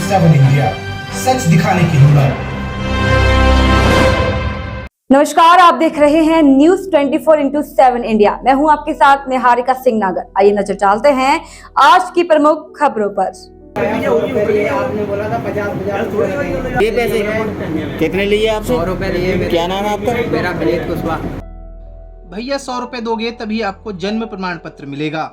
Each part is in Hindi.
7 इंडिया, सच दिखाने की हिम्मत। नमस्कार, आप देख रहे हैं न्यूज 24/7 इंडिया। मैं हूं आपके साथ निहारिका सिंह नागर। आइए नजर डालते हैं आज की प्रमुख खबरों पर। आपने बोला था 50,000 ये पैसे कितने लिए आपसे? 100 रुपए लिए। क्या नाम है आपका? मेरा विनीत कुशवाहा। भैया 100 रुपए दोगे तभी आपको जन्म प्रमाण पत्र मिलेगा।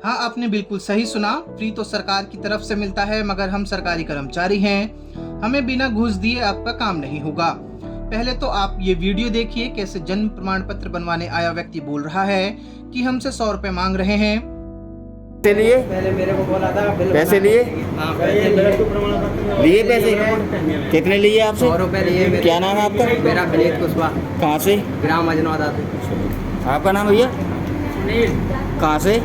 हाँ, आपने बिल्कुल सही सुना। फ्री तो सरकार की तरफ से मिलता है, मगर हम सरकारी कर्मचारी हैं, हमें बिना घूस दिए आपका काम नहीं होगा। पहले तो आप ये वीडियो देखिए कैसे जन्म प्रमाण पत्र बनवाने आया व्यक्ति बोल रहा है कि हमसे 100 रुपए मांग रहे हैं। पैसे लिए? पहले मेरे को बोला था पैसे लिए? हाँ, पैसे लिए पैसे कितने लिए आपसे? 100 रुपए लिए। क्या नाम है आपका? मेरा विनीत कुशवाहा। कहाँ से? ग्राम अजनौदा से। आपका नाम भैया? कहाँ से?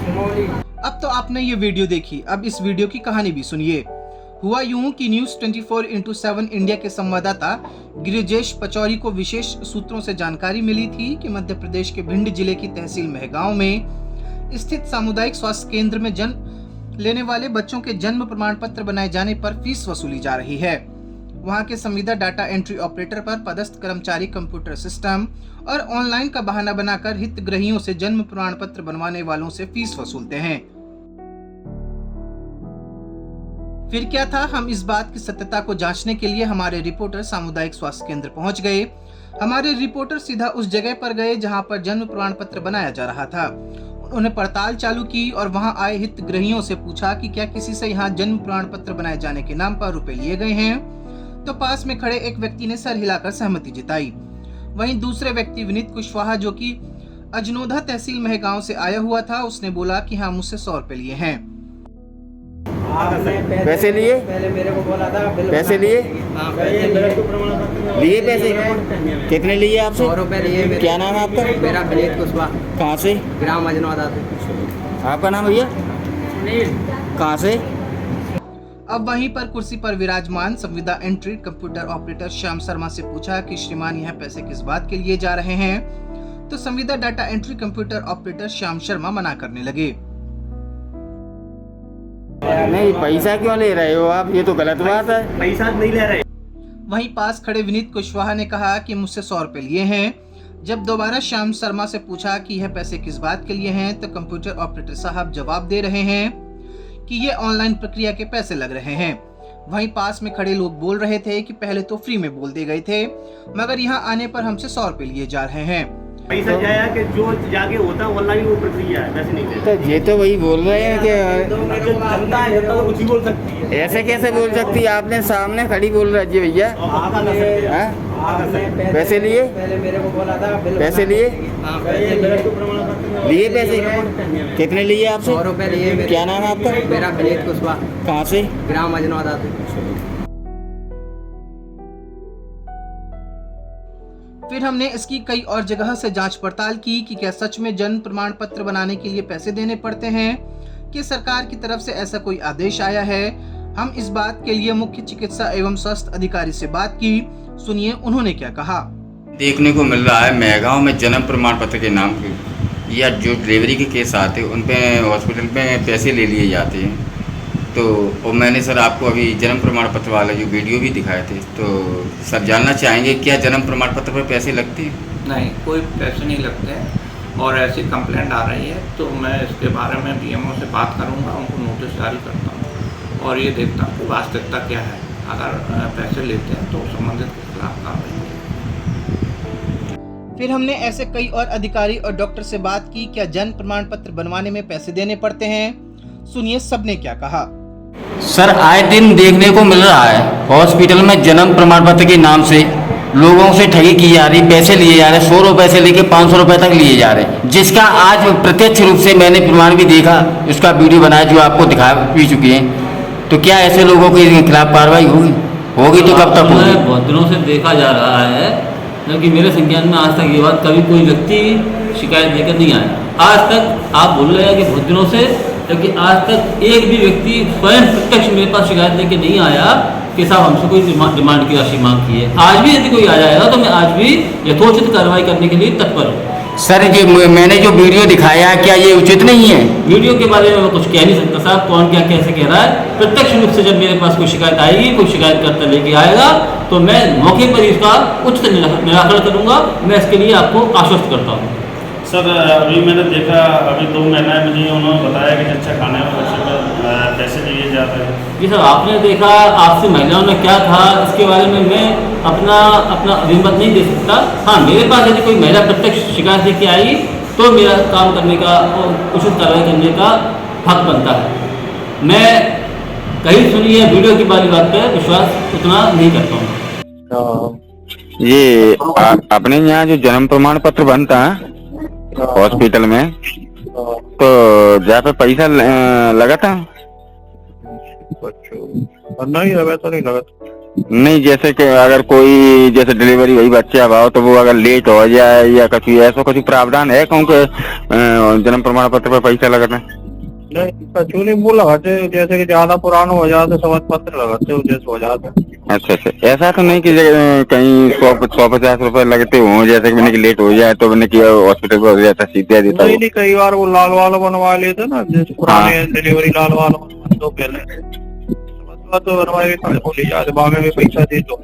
अब तो आपने ये वीडियो देखी, अब इस वीडियो की कहानी भी सुनिए। हुआ यूं कि न्यूज 24/7 इंडिया के संवाददाता गिरिजेश पचौरी को विशेष सूत्रों से जानकारी मिली थी कि मध्य प्रदेश के भिंड जिले की तहसील महगांव में स्थित सामुदायिक स्वास्थ्य केंद्र में जन्म लेने वाले बच्चों के जन्म प्रमाण पत्र बनाए जाने पर फीस वसूली जा रही है। वहां के संविदा डाटा एंट्री ऑपरेटर पर पदस्थ कर्मचारी कंप्यूटर सिस्टम और ऑनलाइन का बहाना बनाकर हितग्राहियों से जन्म प्रमाण पत्र बनवाने वालों से फीस वसूलते हैं। फिर क्या था, हम इस बात की सत्यता को जांचने के लिए हमारे रिपोर्टर सामुदायिक स्वास्थ्य केंद्र पहुंच गए। हमारे रिपोर्टर सीधा उस जगह पर गए जहां पर जन्म प्रमाण पत्र बनाया जा रहा था। उन्होंने पड़ताल चालू की और वहां आए हितग्राहियों से पूछा कि क्या किसी से यहां जन्म प्रमाण पत्र बनाए जाने के नाम पर रुपए लिए गए हैं। तो पास में खड़े एक व्यक्ति ने सर हिलाकर सहमति जताई। वहीं दूसरे व्यक्ति विनीत कुशवाहा, जो कि अजनौदा तहसील महगांव से आया हुआ था, उसने बोला कि हाँ, मुझसे 100 रुपए लिए हैं। पैसे लिए? पहले मेरे को बोला था पैसे लिए? हाँ, पैसे लिए पैसे कितने लिए आपसे? 100 रुपए लिए। क्या नाम है आपका? मेरा विनीत कुशवाहा। कहाँ से? ग्राम अजनौदा से। आपका नाम भैया? कहाँ से? अब वहीं पर कुर्सी पर विराजमान संविदा entry computer operator Shyam Sharma से पूछा कि श्रीमान यह पैसे किस बात के लिए जा रहे हैं। तो संविदा data entry computer operator Shyam Sharma मना करने लगे। नहीं, पैसा क्यों ले रहे हो आप? ये तो गलत बात है। पैसा नहीं ले रहे। वहीं पास खड़े विनीत कुशवाहा ने कहा कि मुझसे 100 रुपए लिए हैं। जब दोबारा श्याम शर्मा से पूछा कि यह पैसे किस बात के लिए हैं, तो कंप्यूटर ऑपरेटर साहब जवाब दे रहे हैं कि ये ऑनलाइन प्रक्रिया के पैसे लग रहे हैं। वहीं पास में खड़े लोग बोल रहे थे कि पहले तो फ्री में बोल दे गए थे, मगर यहाँ आने पर हमसे 100 रुपए लिए जा रहे हैं। पैसा जाया कि जो जाके होता है ऑनलाइन वो प्रक्रिया है, वैसे नहीं देते। तो ये तो वही बोल रहे हैं कि जनता है तो कुछ ही बोल सकती है। ऐसे कैसे बोल सकती है? आपने सामने खड़ी बोल रही है भैया। पैसे लिए? पहले मेरे को बोला था पैसे लिए? हाँ, पैसे लिए पैसे कितने लिए आपसे? 100 रुपए लिए। क्या नाम है आपका? मेरा विनीत कुशवाहा। कहाँ से? ग्राम अजनौदा से। फिर हमने इसकी कई और जगह से जांच पड़ताल की कि क्या सच में जन्म प्रमाण पत्र बनाने के लिए पैसे देने पड़ते हैं, कि सरकार की तरफ से ऐसा कोई आदेश आया है। हम इस बात के लिए मुख्य चिकित्सा एवं स्वास्थ्य अधिकारी से बात की, सुनिए उन्होंने क्या कहा। देखने को मिल रहा है महगांव में जन्म प्रमाण पत्र के नाम पे या जो डिलीवरी के केस आते हैं उन पे हॉस्पिटल में पैसे ले लिए जाते हैं। तो और मैंने सर आपको अभी जन्म प्रमाण पत्र वाला जो वीडियो भी दिखाए थे, तो सर जानना चाहेंगे क्या जन्म प्रमाण पत्र पर पैसे लगते हैं? नहीं, कोई पैसे नहीं लगते हैं। और ऐसी कंप्लेंट आ रही है तो मैं इसके बारे में बीएमओ से बात करूंगा, उनको नोटिस जारी करता हूं और ये देखता हूं कि वास्तविकता क्या है। अगर पैसे लेते हैं तो संबंधित के खिलाफ कार्रवाई। फिर हमने ऐसे कई और अधिकारी और डॉक्टर से बात की, क्या जन्म प्रमाण पत्र बनवाने में पैसे देने पड़ते हैं। सुनिए सबने क्या कहा। सर, आए दिन देखने को मिल रहा है हॉस्पिटल में जन्म प्रमाण पत्र के नाम से लोगों से ठगी की जा रही, पैसे लिए जा रहे, 100 रुपए से लेके 500 रुपए तक लिए जा रहे, जिसका आज प्रत्यक्ष रूप से मैंने प्रमाण भी देखा, उसका वीडियो बनाया जो आपको दिखा भी चुके हैं। तो क्या ऐसे लोगों के खिलाफ कार्रवाई होगी तो कब तक होगी? बहुत दिनों से देखा जा रहा है, क्योंकि मेरे संज्ञान में आज तक ये बात कभी कोई व्यक्ति शिकायत लेकर नहीं आया। आज तक आप बोल रहे हैं कि बहुत दिनों से, क्योंकि आज तक एक भी व्यक्ति स्वयं प्रत्यक्ष मेरे पास शिकायत लेके नहीं आया कि साहब हमसे कोई डिमांड की राशि मांग की है। आज भी यदि कोई आ जाएगा तो मैं आज भी यथोचित कार्रवाई करने के लिए तत्पर हूँ। सर ये मैंने जो वीडियो दिखाया क्या ये उचित नहीं है? वीडियो के बारे में मैं कुछ कह नहीं सकता साहब, कौन क्या कैसे कह रहा है। प्रत्यक्ष रूप से जब मेरे पास कोई शिकायत आएगी, कोई शिकायतकर्ता लेके आएगा तो मैं मौके पर इसका उचित निराकरण करूंगा। मैं इसके लिए आपको आश्वस्त करता हूँ। सर अभी मैंने देखा, अभी 2 महीना मुझे उन्होंने बताया कि अच्छा खाने में बच्चे पर पैसे लिए जाते हैं। जी सर, आपने देखा आपसे महिलाओं ने क्या कहा, इसके बारे में मैं अपना अभिमत नहीं दे सकता। हाँ, मेरे पास यदि कोई महिला प्रत्यक्ष शिकायत लेके आई तो मेरा काम करने का और उचित कार्रवाई करने का हक बनता है। मैं कहीं सुनी है वीडियो की वाली बात पर विश्वास उतना नहीं करता हूँ। ये अपने यहाँ जो जन्म प्रमाण पत्र बनता है हॉस्पिटल में, तो जहाँ पे पैसा लगा था? नहीं लगा तो नहीं लगा। नहीं, जैसे कि अगर कोई जैसे डिलीवरी वही बच्चा हुआ हो तो वो अगर लेट हो जाए या कुछ ऐसा कुछ प्रावधान है क्योंकि जन्म प्रमाण पत्र पे पैसा लगाना? नहीं, वो लगाते जैसे कि ज्यादा पुराना हो जाता समझ पत्र लगाते हो जैसे हो जाता। अच्छा, ऐसा तो नहीं कि कहीं 150 रुपए लगते हो, जैसे कि मैंने कि लेट हो जाए तो मैंने कि हॉस्पिटल पर हो जाता सीधे देता? नहीं, कई बार वो लाल वाला बनवा लेते ना, जैसे पुराने डिलीवरी लाल वाला तो पहले तो बनवाए बाद में भी पैसा दे दो।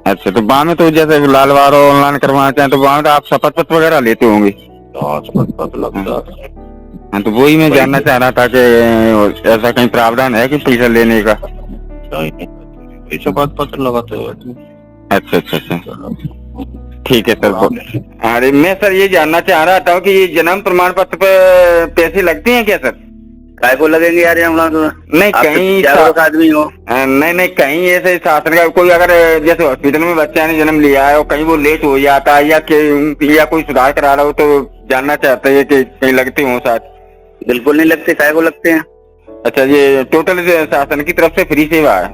अच्छा, तो बाद में तो जैसे लाल वाला ऑनलाइन करवाना चाहें तो बाद में आप शपथ पत्र वगैरह लेते होंगे? शपथ पत्र लगता है। हाँ, तो वही मैं जानना चाह रहा था कि ऐसा कहीं प्रावधान है कि पैसा लेने का? शपथ पत्र लगाते हो? अच्छा, ठीक है सर। अरे मैं सर ये जानना चाह रहा था कि ये जन्म प्रमाण पत्र पे पैसे लगते हैं क्या सर? काय को लगेंगे यार, नहीं कहीं आदमी हो। नहीं कहीं ऐसे शासन का कोई अगर जैसे हॉस्पिटल में बच्चा ने जन्म लिया है और कहीं वो लेट हो जाता है या कोई सुधार करा रहा हो तो जानना चाहते हैं कि कहीं लगते हो साथ? बिल्कुल नहीं लगते, काय को लगते हैं? अच्छा, ये टोटल शासन की तरफ से फ्री सेवा है?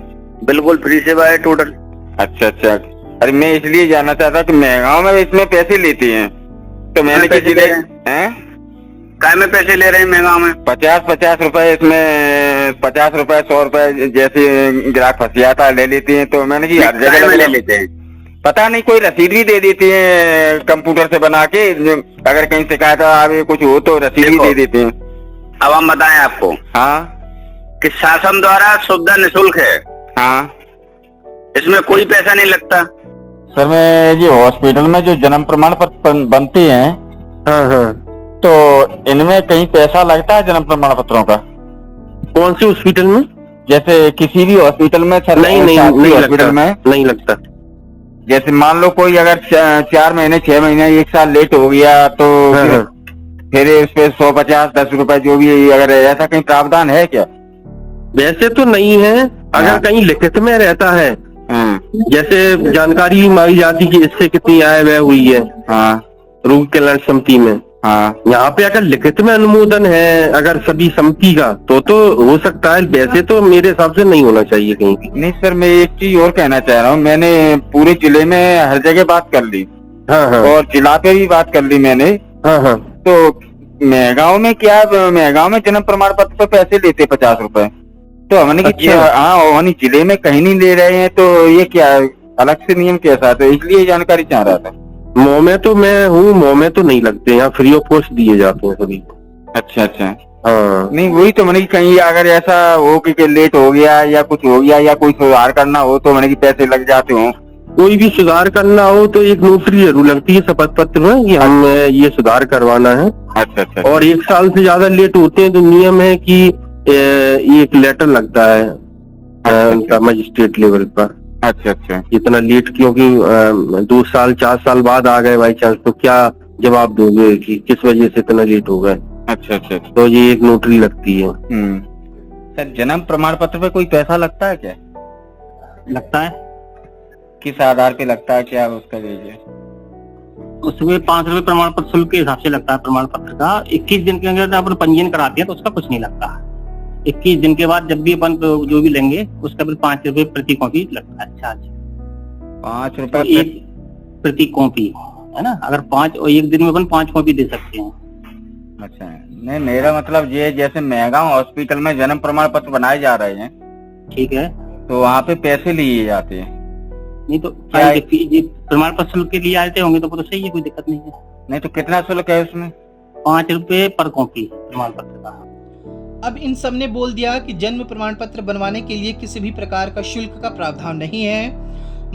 बिल्कुल फ्री सेवा है टोटल। अच्छा, अरे मैं इसलिए जानना चाहता कि महंगाओं में इसमें पैसे लेते हैं तो मैंने किसी काय में पैसे ले रहे हैं महंगा में? 50 रुपए, इसमें 50 रुपए 100 रुपए जैसे ग्राहक फंस जाता है ले लेते हैं, तो मैंने की हर जगह ले लेते हैं। पता नहीं कोई रसीद भी दे देते हैं कंप्यूटर से बना के, अगर कहीं शिकायत आवे कुछ हो तो रसीद भी दे देते हैं। अब हम बताएं आपको। हाँ, कि शासन द्वारा सुविधा निःशुल्क है। हाँ, इसमें कोई पैसा नहीं लगता। सर मैं ये हॉस्पिटल में जो जन्म प्रमाण पत्र बनते हैं, हाँ, तो इनमें कहीं पैसा लगता है जन्म प्रमाण पत्रों का? कौन सी हॉस्पिटल में? जैसे किसी भी हॉस्पिटल में सर? नहीं हॉस्पिटल में नहीं लगता। जैसे मान लो कोई अगर 4 महीने 6 महीने 1 साल लेट हो गया तो फिर इस पे 150 10 रुपए जो भी, अगर ऐसा कहीं प्रावधान है क्या? वैसे तो नहीं है, अगर कहीं लिखित में रहता है, जैसे जानकारी मांगी जाती कि इससे कितनी आय व्यय हुई है रोगी कल्याण समिति में, यहाँ पे अगर लिखित में अनुमोदन है अगर सभी समिति का तो हो सकता है। वैसे तो मेरे हिसाब से नहीं होना चाहिए कहीं भी। नहीं सर, मैं एक चीज और कहना चाह रहा हूँ, मैंने पूरे जिले में हर जगह बात कर ली। हाँ, और जिला पे भी बात कर ली मैंने। हाँ, तो महगांव में क्या, महगांव में जन्म प्रमाण पत्र पे पैसे लेते 50 रुपए, तो हमने की जिले में कहीं नहीं ले रहे हैं, तो ये क्या अलग से नियम कैसा? तो इसलिए जानकारी चाह रहा था। मौ में तो मैं हूँ, मौ में तो नहीं लगते, यहाँ फ्री ऑफ कॉस्ट दिए जाते हैं सभी। अच्छा, हाँ, नहीं वही तो मैंने कहीं अगर ऐसा हो कि लेट हो गया या कुछ हो गया या कोई सुधार करना हो तो मैंने की पैसे लग जाते हो। कोई भी सुधार करना हो तो एक नोटरी जरूर लगती है शपथ पत्र में कि हम ये सुधार करवाना है। अच्छा, और 1 साल से ज्यादा लेट होते हैं तो नियम है कि एक लेटर लगता है उनका मजिस्ट्रेट लेवल पर। अच्छा, इतना लेट क्योंकि 2 साल 4 साल बाद आ गए बाई चांस, तो क्या जवाब दोगे कि किस वजह से इतना लेट हो गए? अच्छा, तो ये एक नोटरी लगती है। सर जन्म प्रमाण पत्र पे कोई पैसा लगता है क्या? लगता है। किस आधार पे लगता है, क्या उसका लीजिए? उसमें 5 रुपए प्रमाण पत्र शुल्क के हिसाब से लगता है प्रमाण पत्र का। 21 दिन के अंदर अपन पंजीयन कराते हैं तो उसका कुछ नहीं लगता। 21 दिन के बाद जब भी अपन जो भी लेंगे उसका फिर 5 रुपए प्रति कॉपी लगता है चार्ज। 5 रुपए एक प्रति कॉपी है ना। अगर 5 और 1 दिन में अपन 5 कॉपी दे सकते हैं। अच्छा, नहीं मेरा मतलब ये जैसे महंगांव हॉस्पिटल में जन्म प्रमाण पत्र बनाए जा रहे हैं, ठीक है, तो वहाँ पे पैसे लिए जाते हैं? नहीं तो प्रमाण पत्र शुल्क के लिए आते होंगे तो सही है, कोई दिक्कत नहीं है। नहीं तो कितना शुल्क है उसमें? 5 रुपए पर कॉपी प्रमाण पत्र का। अब इन सब ने बोल दिया कि जन्म प्रमाण पत्र बनवाने के लिए किसी भी प्रकार का शुल्क का प्रावधान नहीं है,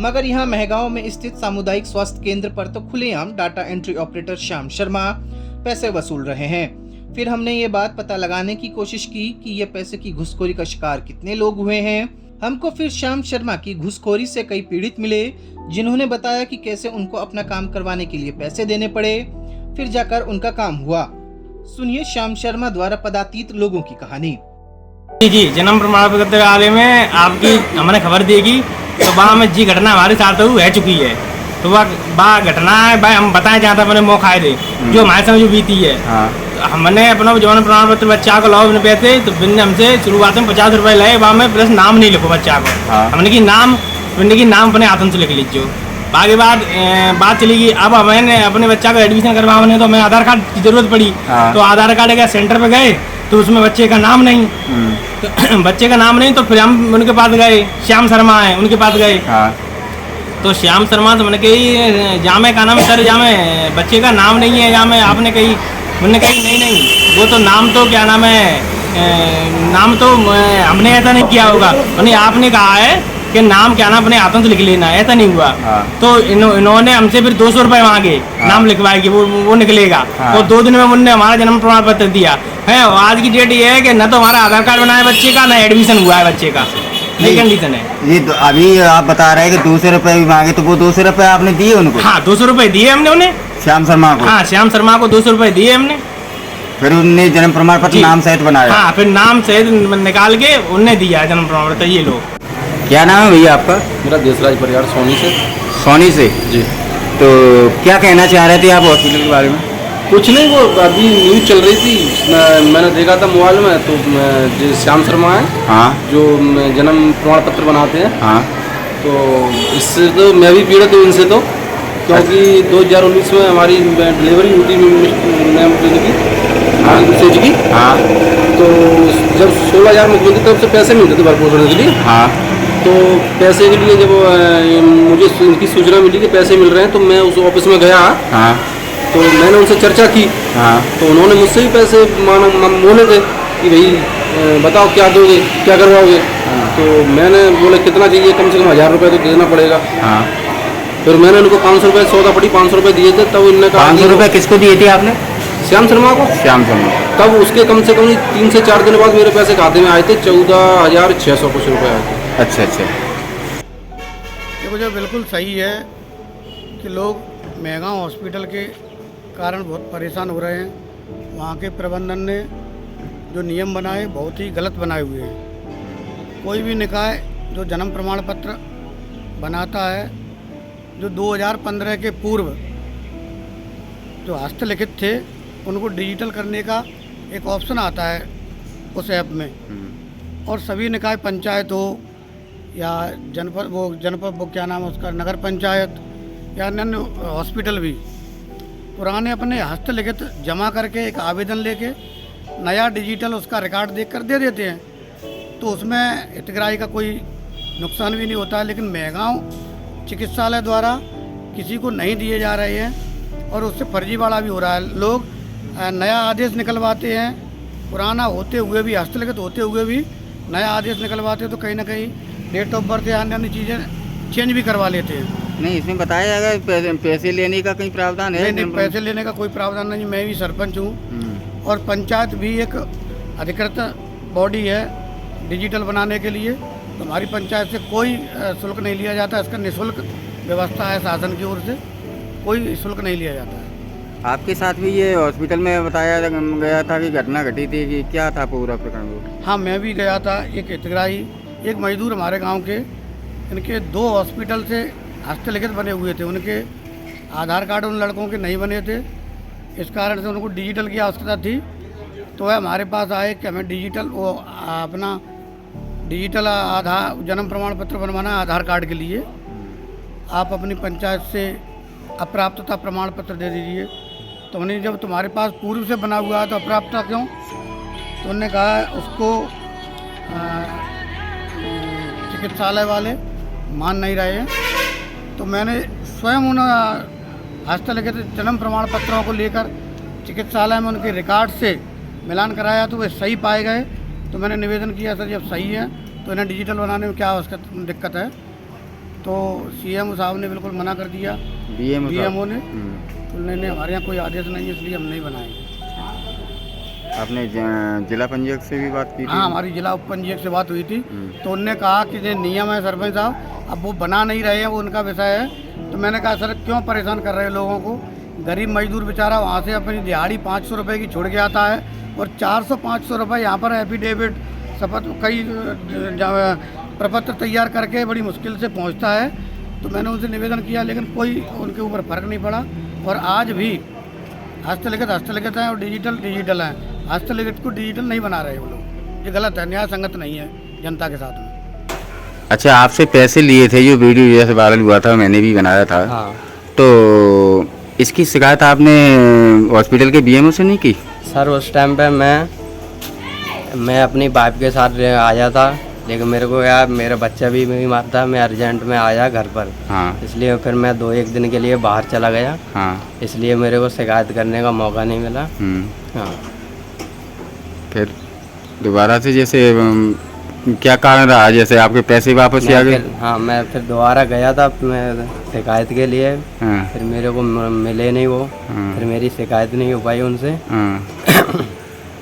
मगर यहाँ महगांव में स्थित सामुदायिक स्वास्थ्य केंद्र पर तो खुलेआम data entry operator Shyam Sharma पैसे वसूल रहे हैं। फिर हमने ये बात पता लगाने की कोशिश की कि ये पैसे की घुसखोरी का शिकार कितने लोग हुए हैं। हमको फिर श्याम शर्मा की घुसखोरी से कई पीड़ित मिले, जिन्होंने बताया कि कैसे उनको अपना काम करवाने के लिए पैसे देने पड़े, फिर जाकर उनका काम हुआ। सुनिए श्याम शर्मा द्वारा पदातीत लोगों की कहानी। जी जन्म प्रमाण पत्र के बारे में आपकी हमने खबर देगी तो वहाँ में जी घटना हमारे साथ रह चुकी है, तो वह घटना है भाई हम बताएं जहाँ तक मैंने मौका दे जो हमारे समय जो बीती है। तो हमने अपना जन्म प्रमाण पत्र बच्चा को लाओ पैसे, तो बिन हमसे शुरुआत में 50 रुपए लाए, वहाँ में प्लस नाम नहीं लिखो बच्चा को। हमने की नाम अपने हाथों से लिख लीजिए। बाकी बात चली गई। अब मैंने अपने बच्चा को एडमिशन करवाने तो हमें आधार कार्ड की जरूरत पड़ी, तो आधार कार्ड का सेंटर पे गए तो उसमें बच्चे का नाम नहीं, तो बच्चे का नाम नहीं, तो फिर हम उनके पास गए, श्याम शर्मा है उनके पास गए। तो श्याम शर्मा तो मैंने कही जामे का नाम सर जामे बच्चे का नाम नहीं है जामे, आपने कही मैंने कही नहीं वो तो नाम तो क्या नाम है नाम तो हमने ऐसा नहीं किया होगा, नहीं आपने कहा है कि नाम क्या नाम अपने हाथों से लिख लेना, ऐसा नहीं हुआ। तो इन्होंने हमसे फिर 200 रुपए मांगे, नाम लिखवाएगी वो निकलेगा। तो 2 दिन में उन्होंने हमारा जन्म प्रमाण पत्र दिया है। आज की डेट ये है कि न तो हमारा आधार कार्ड बना है बच्चे का, न एडमिशन हुआ है बच्चे का, ये कंडीशन है। ये तो अभी आप बता रहे हैं कि 200 रुपए भी मांगे, तो वो 200 रुपए आपने दिए उनको? हाँ 200 रुपए दिए हमने उन्हें, श्याम शर्मा को। हाँ श्याम शर्मा को 200 रुपए दिए हमने। फिर उनने जन्म प्रमाण पत्र नाम सहित बनाया? हाँ फिर नाम सहित निकाल के उनने दिया जन्म प्रमाण पत्र। ये लो क्या नाम है भैया आपका? मेरा देशराज परिवार सोनी से। सोनी से जी। तो क्या कहना चाह रहे थे आप हॉस्पिटल के बारे में? कुछ नहीं, वो अभी न्यूज़ चल रही थी, मैंने देखा था मोबाइल में, तो जो श्याम शर्मा है, हाँ, जो जन्म प्रमाण पत्र बनाते हैं, हाँ, तो इससे तो मैं भी पीड़ित हूँ इनसे, तो क्योंकि 2019 में हमारी डिलीवरी हुई थी की, हाँ, तो जब 16,000 मुख्यमंत्री तरफ से पैसे मिलते थे भरपूर करने के लिए, हाँ, तो पैसे के लिए जब मुझे इनकी सूचना मिली कि पैसे मिल रहे हैं, तो मैं उस ऑफिस में गया, हाँ, तो मैंने उनसे चर्चा की, हाँ, तो उन्होंने मुझसे भी पैसे बोले थे कि भाई बताओ क्या दोगे, क्या करवाओगे, हाँ, तो मैंने बोला कितना चाहिए, कम से कम 1000 रुपये तो देना पड़ेगा, हाँ, फिर मैंने उनको 500 रुपये सौदा पड़ी 500 रुपये दिए थे, तब इनने कहा 500 रुपये किसको दिए थे आपने? श्याम शर्मा को। श्याम शर्मा। तब उसके कम से कम 3 से 4 दिन बाद मेरे पैसे खाते में आए थे, 14,600 कुछ रुपये आए थे। अच्छा अच्छा। देखो जो बिल्कुल सही है कि लोग महगांव हॉस्पिटल के कारण बहुत परेशान हो रहे हैं। वहाँ के प्रबंधन ने जो नियम बनाए बहुत ही गलत बनाए हुए हैं। कोई भी निकाय जो जन्म प्रमाण पत्र बनाता है, जो 2015 के पूर्व जो हस्तलिखित थे उनको डिजिटल करने का एक ऑप्शन आता है उस ऐप में, और सभी निकाय पंचायत हो या जनपद वो क्या नाम है उसका, नगर पंचायत या अन्य हॉस्पिटल भी पुराने अपने हस्तलिखित जमा करके एक आवेदन लेके नया डिजिटल उसका रिकॉर्ड देकर दे देते हैं, तो उसमें हितग्राही का कोई नुकसान भी नहीं होता है। लेकिन महगांव चिकित्सालय द्वारा किसी को नहीं दिए जा रहे हैं और उससे फर्जीवाड़ा भी हो रहा है। लोग नया आदेश निकलवाते हैं, पुराना होते हुए भी, हस्तलिखित होते हुए भी नया आदेश निकलवाते हैं, तो कहीं ना कहीं डेट ऑफ बर्थ या अन्य चीज़ें चेंज भी करवा लेते हैं। नहीं, इसमें बताया जाएगा पैसे लेने का कहीं प्रावधान है? नहीं, पैसे लेने का कोई प्रावधान नहीं। मैं भी सरपंच हूँ और पंचायत भी एक अधिकृत बॉडी है डिजिटल बनाने के लिए, तो हमारी पंचायत से कोई शुल्क नहीं लिया जाता। इसका निःशुल्क व्यवस्था है शासन की ओर से, कोई शुल्क नहीं लिया जाता है। आपके साथ भी ये हॉस्पिटल में बताया गया था कि घटना घटी थी, कि क्या था पूरा प्रकरण? हाँ, मैं भी गया था। एक हितग्राही, एक मजदूर हमारे गांव के, इनके 2 हॉस्पिटल से हस्तलिखित बने हुए थे, उनके आधार कार्ड उन लड़कों के नहीं बने थे, इस कारण से उनको डिजिटल की आवश्यकता थी। तो वह हमारे पास आए कि हमें डिजिटल वो अपना डिजिटल आधार जन्म प्रमाण पत्र बनवाना है आधार कार्ड के लिए, आप अपनी पंचायत से अप्राप्तता प्रमाण पत्र दे दीजिए। तो हमने जब तुम्हारे पास पूर्व से बना हुआ है तो अप्राप्तता क्यों? तो उन्होंने कहा उसको चिकित्सालय वाले मान नहीं रहे हैं। तो मैंने स्वयं उन हस्तलिखित जन्म प्रमाण पत्रों को लेकर चिकित्सालय में उनके रिकॉर्ड से मिलान कराया तो वे सही पाए गए। तो मैंने निवेदन किया सर जब सही है तो इन्हें डिजिटल बनाने में क्या उसका दिक्कत है। तो सीएम साहब ने बिल्कुल मना कर दिया, बीएमओ ने, तो नहीं हमारे यहाँ कोई आदेश नहीं है इसलिए हम नहीं बनाएंगे। आपने जिला पंजीयक से भी बात की थी? हाँ, हमारी जिला उप पंजीयक से बात हुई थी। तो उनने कहा कि ये नियम है सरपंच साहब, अब वो बना नहीं रहे हैं, वो उनका विषय है। तो मैंने कहा सर क्यों परेशान कर रहे हैं लोगों को। गरीब मजदूर बेचारा वहाँ से अपनी दिहाड़ी 500 रुपये की छोड़ के आता है और 400-500 रुपये यहाँ पर एफिडेविट शपथ कई प्रपत्र तैयार करके बड़ी मुश्किल से पहुँचता है। तो मैंने उनसे निवेदन किया लेकिन कोई उनके ऊपर फ़र्क नहीं पड़ा। और आज भी हस्तलिखित हैं और डिजिटल हैं। हस्तलिखित को डिजिटल नहीं बना रहे वो लोग, ये गलत है, न्याय संगत नहीं है जनता के साथ में। अच्छा, आपसे पैसे लिए थे, जो वीडियो जैसे वायरल हुआ था, मैंने भी बनाया था। हाँ। तो इसकी शिकायत आपने हॉस्पिटल के बीएमओ से नहीं की? सर उस टाइम पे मैं अपनी वाइफ के साथ आया था, लेकिन मेरे को यार मेरा बच्चा भी बीमार था, मैं अर्जेंट में आया घर पर। हाँ। इसलिए फिर मैं 2-1 दिन के लिए बाहर चला गया। हाँ। इसलिए मेरे को शिकायत करने का मौका नहीं मिला। हाँ। फिर दोबारा से जैसे क्या कारण रहा, जैसे आपके पैसे वापस आ गए? हाँ, मैं फिर दोबारा गया था मैं शिकायत के लिए। हाँ। फिर मेरे को मिले नहीं वो। हाँ। फिर मेरी शिकायत नहीं हो पाई उनसे। हाँ।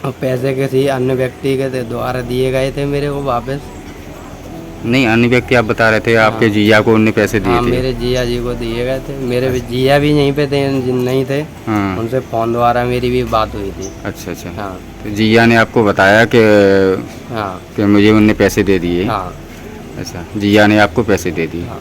और पैसे किसी अन्य व्यक्ति के द्वारा दिए गए थे मेरे को वापस। नहीं, अन्य व्यक्ति आप बता रहे थे आपके जीजा को उनने पैसे दिए थे? मेरे जीजा जी को दिए गए थे। मेरे जीजा भी यहीं पे थे, नहीं थे। हाँ। उनसे फ़ोन द्वारा मेरी भी बात हुई थी। अच्छा। हाँ। तो जीजा ने आपको बताया कि हाँ कि मुझे उनने पैसे दे दिए? हाँ। अच्छा, जीजा ने आपको पैसे दे दिए। हाँ।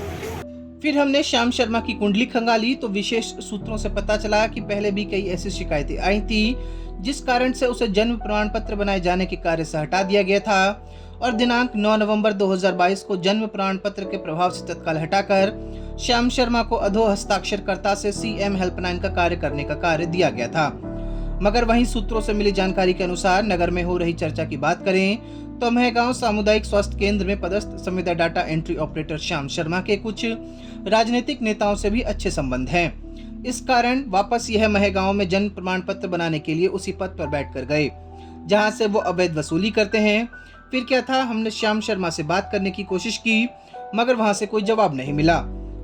फिर हमने श्याम शर्मा की कुंडली खंगाली तो विशेष सूत्रों से पता चला कि पहले भी कई ऐसी शिकायतें आई थी जिस कारण से उसे जन्म प्रमाण पत्र बनाए जाने के कार्य से हटा दिया गया था और दिनांक 9 नवंबर 2022 को जन्म प्रमाण पत्र के प्रभाव से तत्काल हटाकर श्याम शर्मा को अधो हस्ताक्षरकर्ता से सीएम हेल्पलाइन का कार्य करने का कार्य दिया गया था। मगर वहीं सूत्रों से मिली जानकारी के अनुसार नगर में हो रही चर्चा की बात करें तो महगांव सामुदायिक स्वास्थ्य केंद्र में पदस्थ संविदा data entry operator Shyam Sharma के कुछ राजनीतिक नेताओं से भी अच्छे संबंध हैं। इस कारण वापस यह महगांव में जन्म प्रमाण पत्र बनाने के लिए उसी पद पर बैठकर गए जहां से वो अवैध वसूली करते हैं। फिर क्या था, हमने श्याम शर्मा से बात करने की कोशिश की मगर वहां से कोई जवाब नहीं मिला।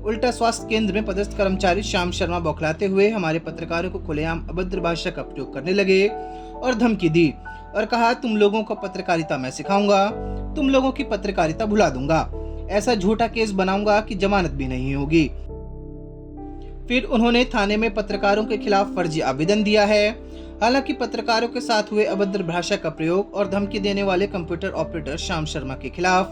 उल्टा स्वास्थ्य केंद्र में पदस्थ कर्मचारी श्याम शर्मा बौखलाते हुए हमारे पत्रकारों को खुलेआम अभद्र भाषा का प्रयोग करने लगे और धमकी दी और कहा, तुम लोगों को पत्रकारिता मैं सिखाऊंगा, तुम लोगों की पत्रकारिता भुला दूंगा, ऐसा झूठा केस बनाऊंगा कि जमानत भी नहीं होगी। फिर उन्होंने थाने में पत्रकारों के खिलाफ फर्जी आवेदन दिया है। हालांकि पत्रकारों के साथ हुए अभद्र भाषा का प्रयोग और धमकी देने वाले कंप्यूटर ऑपरेटर श्याम शर्मा के खिलाफ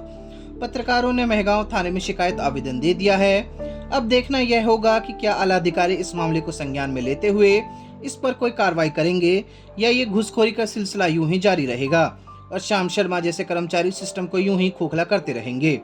पत्रकारों ने महगांव थाने में शिकायत आवेदन दे दिया है। अब देखना यह होगा कि क्या आला अधिकारी इस मामले को संज्ञान में लेते हुए इस पर कोई कार्रवाई करेंगे या ये घूसखोरी का सिलसिला यूं ही जारी रहेगा और श्याम शर्मा जैसे कर्मचारी सिस्टम को यूं ही खोखला करते रहेंगे।